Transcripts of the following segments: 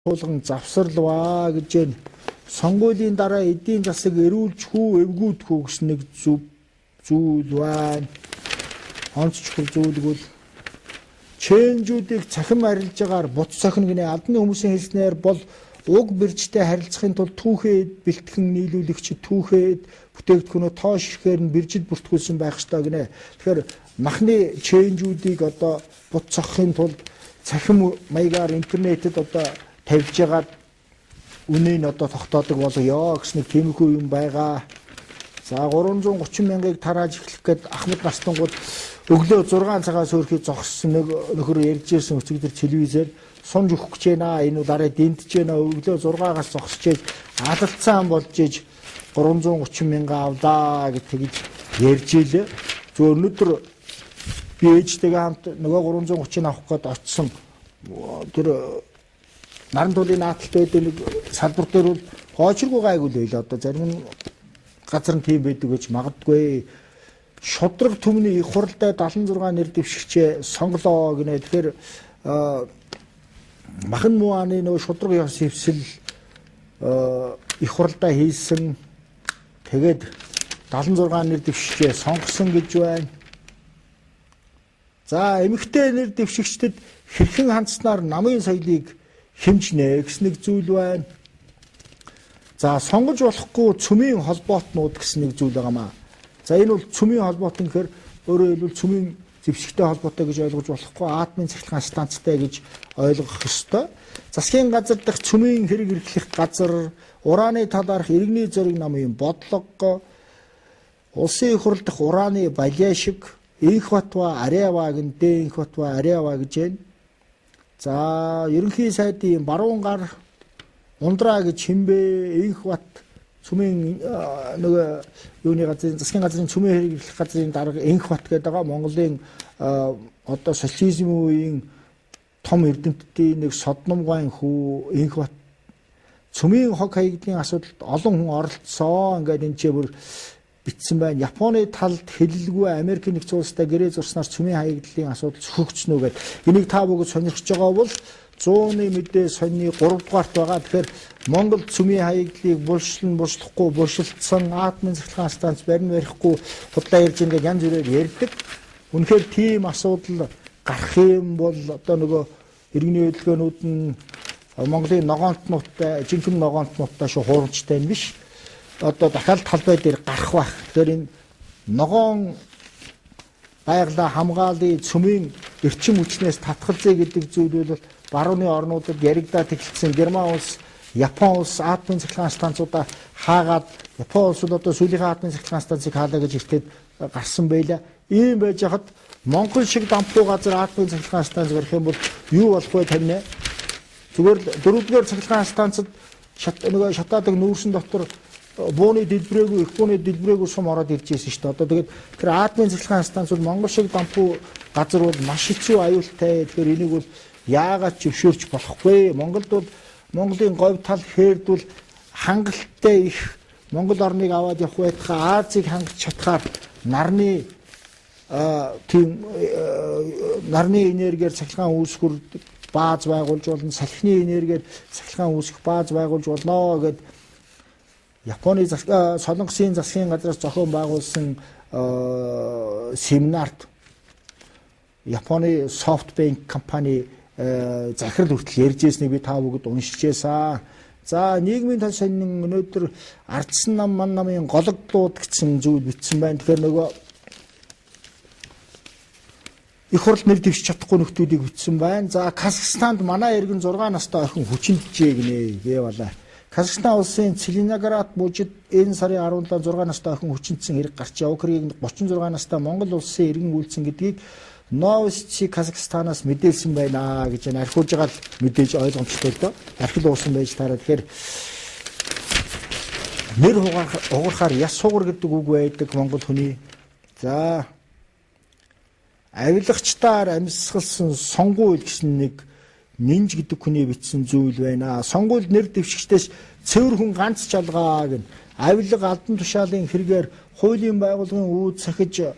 туулган завсарлаа гэж байна. Сонгуулийн дараа эдийн засаг эрүүлж хүү эвгүүдэх үү гэсэн нэг зүйл байна. Онц чухал зүйлгүүл чэнжүүдийг цахим арилж байгаагаар буц цохин гинэ албаны хүмүүсийн хэлснээр бол уг биржтэй харилцахын тулд түүхээд бэлтгэн нийлүүлэгчид түүхээд бүтээгдэхүүнөө тоош ихээр нь биржид бүртгүүлсэн байх ёстой гинэ. Тэгэхээр махны чэнжүүдийг одоо буц цохихын тулд цахим маягаар интернетэд одоо тавьж ягаад үнийн одоо тогтоодог болгоё гэсэн нэг тиймэрхүү юм байгаа. За 330 мянгаыг тарааж эхлэх гээд Ахмад Настангууд өглөө 6 цагаас өөрхий зогссон нэг нөхөр ярьж ирсэн өчигдөр телевизээр сунж өгөх гэж байна. Энэ бол арай дэмтэж байна. Өглөө 6-аас зогсчээж алалцсан болж иж 330 мянга авлаа гэж ярьж илээ. Зөв өнөөдөр би ээжтэйгээ хамт нөгөө 330-ыг авах гээд очсон. Тэр наран тулын нааталт байдаг нэг салбар дээр бол хоочргүй гайгүй л байлаа. Одоо зарим нь газар нь тийм байдаг гэж магадгүй. Шудраг төмний их хуралтай 76 нэр дэвшигчээ сонголоо гинэ. Тэгэхээр махан муаны нөгөө шудраг ёс хөвсөл их хуралтай хийсэн. Тэгээд 76 нэр дэвшигчээ сонгосон гэж байна. За эмэгтэй нэр дэвшигчдэд хэрхэн хандснаар намын соёлыг хэмжнэ гэсэн нэг зүйл байна. За сонгож болохгүй цөмийн холбоотнууд гэсэн нэг зүйл байгаамаа. За энэ бол цөмийн холбоот гэхээр өөрөөр хэлбэл цөмийн зэвсэгтэй холбоотой гэж ойлгож болохгүй атомын цахилгаан станцтай гэж ойлгох ёстой. Засгийн газар дахь цөмийн хэрэг эрхлэх газар, ураны талаарх иргэний зориг намын бодлого, улсын их хурал дахь ураны балиашиг, Инх Батва Ариавагийн Дэнх Батва Ариава гэж байна. За ерөнхий сайдын баруун гар ундраа гэж хэмбэ Инх Бат цөмийн нөгөө юуны газрын засгийн газрын цөмийн хэрэг эрхлэх газрын дарга Инх Бат гэдэг байгаа Монголын одоо социализм үеийн том эрдэмтдийн нэг Содном гайн хүү Инх Бат цөмийн хог хаягдлын асуудалд олон хүн оролцсон. Ингээд энэ ч бүр бичсэн байна. Японы талд хэлэлгүй Америк нэгдсэн улстай гэрээ зурснаар цөмийн хаягдлын асуудал зөвхөгцнө гэдэг. Энийг та бүгд сонирхож байгаа бол 100-ны мэдээ сонины 3 дугаарт байгаа. Тэгэхээр Монгол цөмийн хаягдлыг булшлахгүй булшилдсан атомын цахилгаан станц барихгүй худлаа ярьж ингээд янз бүрээр ярьдаг. Үнэхээр тийм асуудал гарах юм бол одоо нөгөө иргэний хөдөлгөөнүүд нь Монголын ногоонтнуудтай жинхэнэ ногоонтнуудтай шүү хуурамчтай юм биш. Одоо дахиад талбай дээр гарах байх. Тэгэхээр энэ ногоон байгалаа хамгаалын цөмийн эрчим хүчнээс татгалзъя гэдэг зүйл бол барууны орнуудад яригдаад эхэлсэн Герман улс, Япон улс атомын цахилгаан станцуудаа хаагаад Япон улс бол одоо сүүлийн атомын цахилгаан станцыг хаалаа гэж иртэд гарсан байлаа. Ийм байж хахад Монгол шиг дампуу газар атомын цахилгаан станц барих юм бол юу болох вэ таньна? Зүгээр 4-р цахилгаан станцад нөгөө шатаадаг нүүрсэн дотор бууны дэлбэрээгүй их бууны дэлбэрээгүй сум ороод ирж байсан шүү дээ. Одоо тэгээд тэр атомын цахилгаан станц бол Монгол шиг дампуу газар бол маш хэцүү аюултай. Тэгэхээр энийг бол яагаад ч өвшөөрч болохгүй. Монголд бол Монголын говь тал хэрдвэл хангалттай их Монгол орныг аваад явах байтугай Азийг хангаж чадхаар нарны тийм нарны энергиэр цахилгаан үүсгэр бааз байгуулж болно. Салхины энергиэр цахилгаан үүсгэх бааз байгуулж болно гэдэг Японы Солонгосын засгийн газраас зохион байгуулсан семинарт Японы SoftBank компани захирал хүртэл ярьж ирснийг би та бүгд уншижээсэн. За нийгмийн тал сонин өнөөдөр ардсан нам ман намын гологдлууд гэсэн зүйл бичсэн байна. Тэгэхээр нөгөө их хурл нэр дэвшиж чадахгүй нөхдүүдийг бичсэн байна. За Казахстанд манай иргэн 6 настай охин хүчинжээ гинэ гээвала. Казахстан улсын Целиноград мужид энэ сарын 17-нд 6 настай охин хүчинжсэн хэрэг гарчээ. Украиний 36 настай Монгол улсын иргэн үйлцэн гэдгийг Новости Казахстанаас мэдээлсэн байна гэж архиулж байгаа л мэдээж ойлгомжтой л доо. Архил уусан байж таараа. Тэгэхээр нэр хугарахаар яс сугар гэдэг үг байдаг Монгол хүний. За авилагчдаар амьсгалсан сонгуул гэсэн нэг нинж гэдэг хүний бичсэн зүйл байна. Сонгуульд нэр дэвшигчдээс цэвэр хүн ганц чалгаа гэн. Авилга албан тушаалын хэрэгээр хуулийн байгууллагын үүд сахиж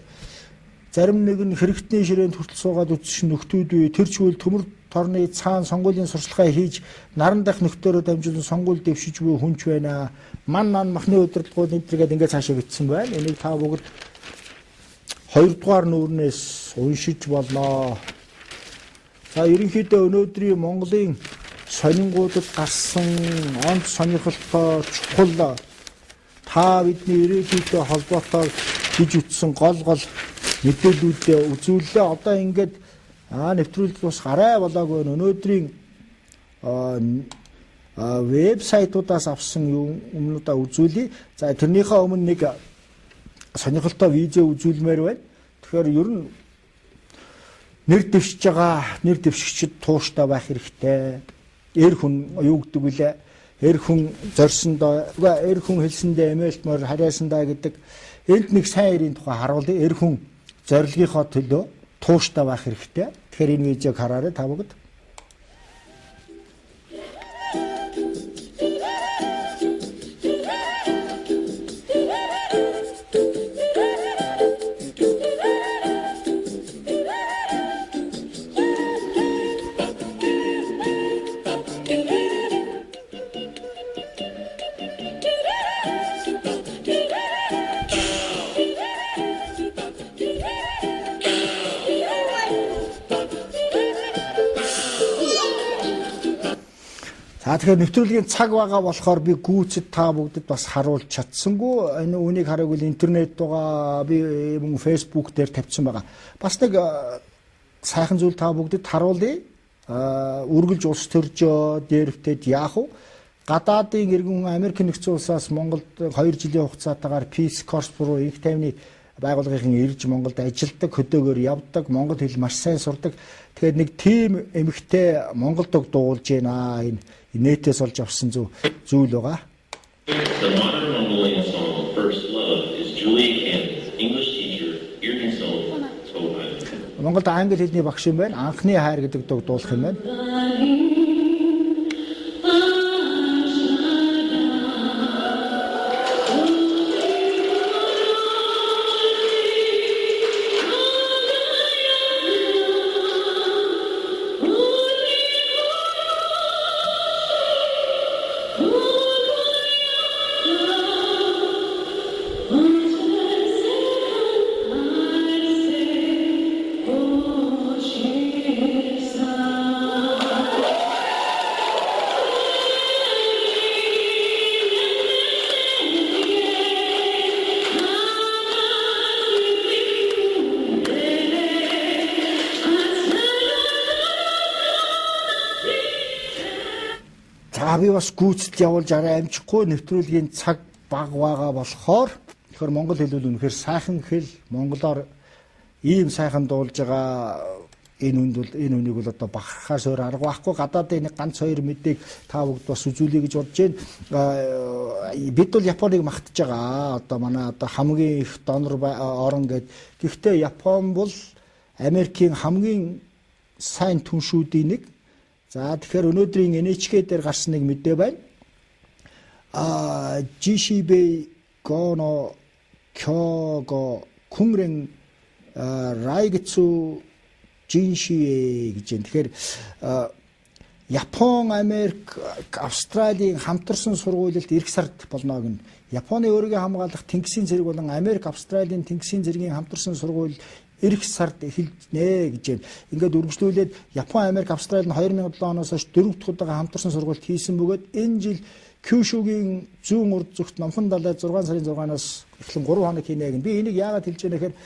зарим нэг нь хэрэгтний ширээнд хүртэл суугаад үтсэн нөхдүүд бий. Тэр чивэл төмөр орны цаана сонгуулийн сурчлагаа хийж наран дах нөхдөөрөө дамжуулан сонгуул дэвшиж буй хүнч байна. Ман махны удирдлагууд нэвтргээд ингээд цаашаа бичсэн байна. Энийг та бүгд 2 дугаар нүүрнээс уншиж болно. За ерөнхийдөө өнөөдрийн Монголын сонингуудад гарсан онц сонирхолтой чухал та бидний ирээдүйтэй холбоотой хийж үтсэн гол мэдээллүүдээ үзүүллээ. Одоо ингээд нэвтрүүлэлт бас гараа болоогүй өнөөдрийн вебсайтуудаас авсан юмнуудаа үзүүлье. За тэрнийхээ өмнө нэг сонирхолтой видео үзүүлмээр байна. Тэгэхээр ер нь нэр дэвшиж байгаа нэр дэвшигчид тууштай байх хэрэгтэй. Эр хүн юу гэдэг вүлээ? Эр хүн зорьсондоо, эр хүн хэлсэндээ эмээлтмөр харьяасандаа гэдэг энд нэг сайн эрийн тухай харуулъя. Эр хүн зорилгынхоо төлөө тууштай байх хэрэгтэй. Тэгэхээр энэ видеог хараарай та бүгд. Тэгэхээр нэвтрүүлгийн цаг байгаа болохоор би гүйцэд та бүгдэд бас харуулж чадсангүй. Энэ үнийг хараагүй интернет байгаа би мөн фэйсбүүк дээр тавьсан байгаа. Бас нэг сайхан зүйл та бүгдэд харуулъя. Үргэлж улс төржөө дээрвтэд яах вэ? Гадаадын иргэн Америк нэгдсэн улсаас Монголд 2 жилийн хугацаатаагаар Peace Corps руу их тайвны байгууллагын ирж Монголд ажилладаг, хөдөөгөр явдаг, монгол хэл маш сайн сурдаг. Тэгэхээр нэг тим эмэгтэй Монголд дуулж байна. Энэ нэтээс олж авсан зүйл байгаа. The modern Mongolian song First Love is Julie Cannon, English teacher, Иргэнсол Цовай. Монголд англи хэлний багш юм байна. Анхны хайр гэдэг дуулах юм байна. Би бас гүйцэд явуулж арай амжихгүй нэвтрүүлгийн цаг бага байгаа болохоор тэгэхээр монгол хэл бол үнэхээр сайхан хэл. Монголоор ийм сайхан дуулж байгаа энэ үнийг бол одоо бахархаас өөр арга байхгүй. Гадаадын нэг ганц хоёр мэдээг та бүгд бас үзүүлье гэж бодож байна. Бид бол Японыг магтаж байгаа. Одоо манай одоо хамгийн их донор орон гэдэг. Гэхдээ Япон бол Америкийн хамгийн сайн түншүүдийн нэг. За тэгэхээр өнөөдрийн NHK дээр гарсан нэг мэдээ байна. Jishibei Gono Kyogo Kunren Raigetsu Jinshie гэж байна. Тэгэхээр Япон, Америк, Австралийн хамтарсан сургуульд эх сард болно гэнэ. Японы өөрийгөө хамгаалах тэнгисийн зэрэг болон Америк, Австралийн тэнгисийн зэргийн хамтарсан сургууль эх сард эхэлнэ гэж байна. Ингээд үргэлжлүүлээд Япон, Америк, Австрали нь 2007 оноос хойш 4 дахь удаага хамтарсан сургуульд хийсэн бөгөөд энэ жил Кюшугийн зүүн урд зүгт Номхон далайд 6 сарын 6-наас эхлэн 3 хоног хийнэ гэн. Би энийг яагаад хэлж байна гэхээр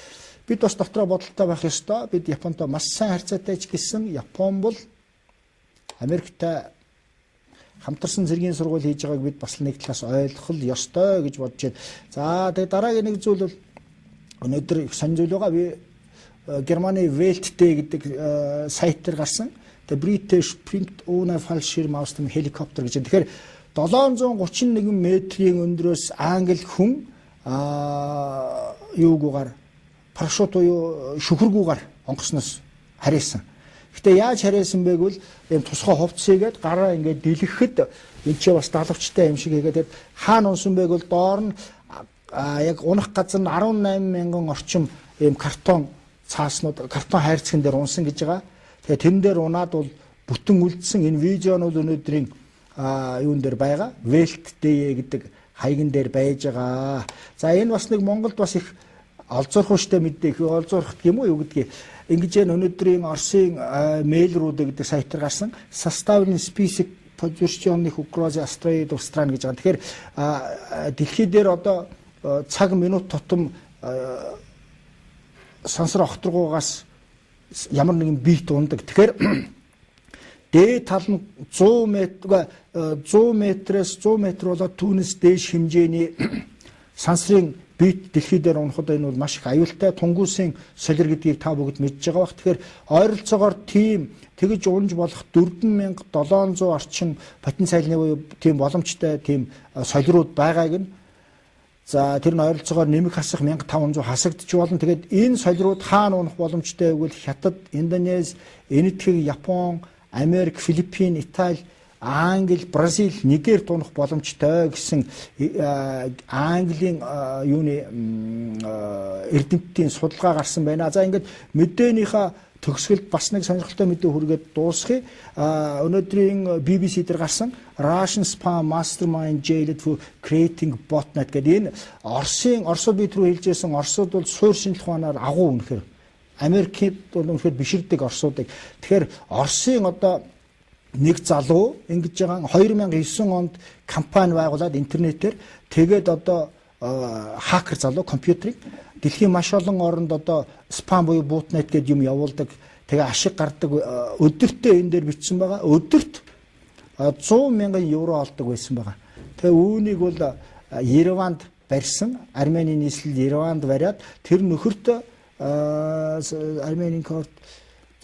бид бас дотроо бодолтой байх ёстой. Бид Японтой маш сайн харьцаатай ч гэсэн Япон бол Америктай хамтарсан зэргийн сургууль хийж байгааг бид бас нэг талаас ойлгох ёстой гэж бодож байна. За тэгээ дараагийн нэг зүйл бол өнөөдөр их сонь зүйл байгаа. Би Германы Weltday гэдэг сайт дээр гарсан. The British Print ohne Fallschirm aus dem Helikopter гэж. Тэгэхээр 731 метрийн өндрөөс англи хүн юугуугаар парашют уу шүхэргүүгээр онгоцноос харьяасан. Гэтэ яаж харьяасан бэ гэвэл ийм тусгай хувцсыгээд гараа ингээд дэлгэхэд энэ ч бас далавчтай юм шиг хийгээд хаана унсан бэ гэвэл доор нь яг унах газар нь 18,000 орчим ийм картон цааснууд картон хайрцаган дээр унсан гэж байгаа. Тэгээ тэн дээр унаад бол бүтэн үлдсэн энэ видеонууд өнөөдрийн юун дээр байгаа. Welt Day гэдэг хаягн дээр байж байгаа. За энэ бас нэг Монголд бас их олзуурах штэ мэдээ. Олзуурах юм уу юу гэдгийг ингэж өнөөдрийн Оросын мэйлрүүд гэдэг сайтар гарсан составленный список подтвержденных угроз Австралид стран гэж байгаа. Тэгэхээр дэлхий дээр одоо цаг минут тутам сансар огторгуугаас ямар нэгэн биет ундаг. Тэгэхээр дээд тал нь 100 метрээс 100 метр болоод түүнээс дээш хэмжээний сансрын биет дэлхий дээр унахад энэ бол маш их аюултай тунгуусын солир гэдгийг та бүгд мэдж байгаа бах. Тэгэхээр ойролцоогоор тийм тэгж унж болох 4700 орчим потенциалны буюу тийм боломжтой тийм солирууд байгааг нь за тэр нь ойролцоогоор нэмэх хасах 1500 хасагдчих болно. Тэгээд энэ солирууд хаана унах боломжтой вэ гэвэл Хятад, Индонез, Энэтхэг, Япон, Америк, Филиппин, Итали, Англи, Бразил, Нигерт унах боломжтой гэсэн Английн юуны эрдэмтдийн судалгаа гарсан байна. За ингээд мэдээнийхээ төгсгөлд бас нэг сонирхолтой мэдээ хүргээд дуусгая. Өнөөдрийн BBC дээр гарсан Russian spam mastermind jailed for creating botnet гэдэг энэ Оросууд бид рүү хэлжсэн Оросууд бол суур шинжлэх ухаанаар агуу үнэхээр Америкт бол үнэхээр биширдэг Оросуудыг. Тэгэхээр Оросын одоо нэг залуу ингэж байгаа 2009 онд компани байгуулад интернетээр тэгээд одоо хакер залуу компьютерийг дэлхийн маш олон оронд одоо спам буюу botnet гэдэг юм явуулдаг. Тэгээ ашиг гардаг өдөртөө энэ дээр бичсэн байгаа. Өдөрт 100,000 евро олдог байсан байгаа. Тэгээ үүнийг бол Ереванд барьсан. Армени нийслэл Ереванд бариад тэр нөхөртөө Арменийн корт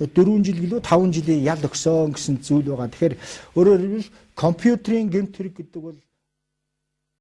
4 жил гэлөө 5 жилийн ял өгсөн гэсэн зүйл байгаа. Тэгэхээр өөрөөр хэлбэл компьютерийн гэмт хэрэг гэдэг бол